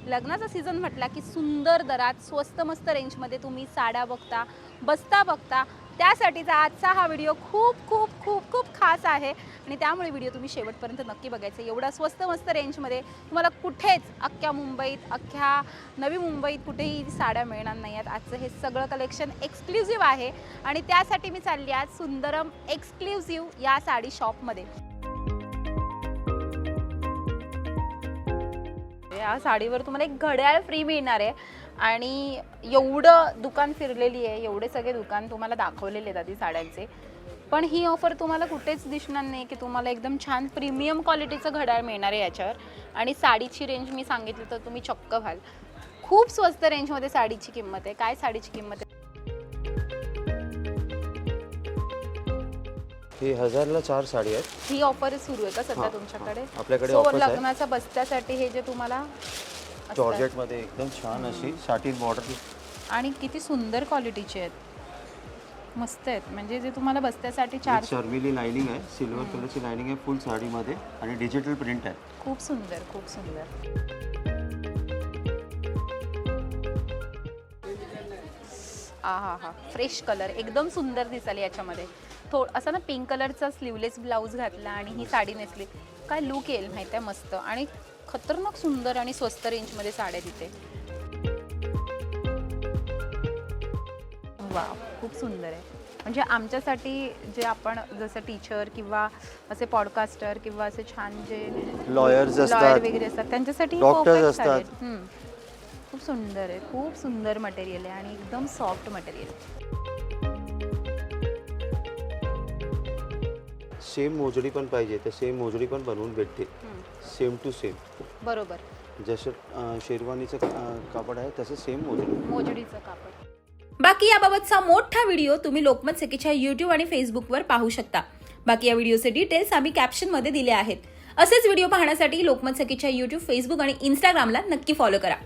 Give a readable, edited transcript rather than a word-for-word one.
लग्नाचा सीझन म्हटला की सुंदर दरात स्वस्त मस्त रेंजमध्ये तुम्ही साड्या बघता त्यासाठीचा आजचा हा व्हिडिओ खूप खूप खूप खूप खास आहे आणि त्यामुळे व्हिडिओ तुम्ही शेवटपर्यंत नक्की बघायचा। एवढा स्वस्त मस्त रेंजमध्ये तुम्हाला कुठेच अख्ख्या मुंबईत अख्ख्या नवी मुंबईत कुठेही साड्या मिळणार नाही आहेत। आजचं हे सगळं कलेक्शन एक्सक्लुझिव्ह आहे आणि त्यासाठी मी चालली आज सुंदरम एक्सक्लुझिव्ह या साडी शॉपमध्ये। या साडीवर तुम्हाला एक घड्याळ फ्री मिळणार आहे आणि एवढं दुकान फिरलेली आहे, एवढे सगळे दुकान तुम्हाला दाखवलेले आहेत आधी साड्यांचे, पण ही ऑफर तुम्हाला कुठेच दिसणार नाही की तुम्हाला एकदम छान प्रीमियम क्वालिटीचं घड्याळ मिळणार आहे याच्यावर। आणि साडीची रेंज मी सांगितली तर तुम्ही चक्क व्हाल, खूप स्वस्त रेंजमध्ये साडीची किंमत आहे। काय साडीची किंमत आहे? ही 1000ला 4 साडी आहेत। ही ऑफर सुरू आहे का सध्या तुमच्याकडे? आपल्याकडे ऑफर आहे। लग्नाच्या बस्त्यासाठी हे जे तुम्हाला जॉर्जेट मध्ये एकदम छान अशी साटिन बॉर्डर आणि किती सुंदर क्वालिटीचे आहेत, मस्त आहेत। म्हणजे जे तुम्हाला बस्त्यासाठी 4 शर्मिली लाइनिंग आहे, सिल्वर कलरची लाइनिंग आहे फुल साडीमध्ये आणि डिजिटल प्रिंट आहे। खूप सुंदर खूप सुंदर। हा फ्रेश कलर एकदम सुंदर दिसाली याच्यामध्ये। असं ना पिंक कलरचा स्लीवलेस ब्लाऊज घातला आणि ही साडी नेसली, काय लुक येईल माहिती आहे, मस्त आणि खतरनाक सुंदर आणि स्वस्त रेंजमध्ये साड्या तिथे। वाव, खूप सुंदर आहे। म्हणजे आमच्यासाठी जे आपण जसं टीचर किंवा असे पॉडकास्टर किंवा असे छान जे लॉयर्स असतात वगैरे असतात त्यांच्यासाठी डॉक्टर्स असतात। खूप सुंदर आहे, खूप सुंदर मटेरियल आहे आणि एकदम सॉफ्ट मटेरियल। सेम मोजडी पण पाहिजे तर सेम मोजडी पण बनवून भेटते, सेम टू सेम। बरोबर, जसं शेरवानीचं कापड आहे तसं सेम मोजडीचं कापड। बाकी याबाबतचा मोठा व्हिडिओ तुम्ही लोकमत सखीच्या YouTube आणि Facebookवर पाहू शकता। बाकी या व्हिडिओचे डिटेल्स आम्ही कॅप्शनमध्ये दिले आहेत। असेच व्हिडिओ पाहण्यासाठी लोकमत सखीच्या YouTube, Facebook आणि Instagramला नक्की फॉलो करा।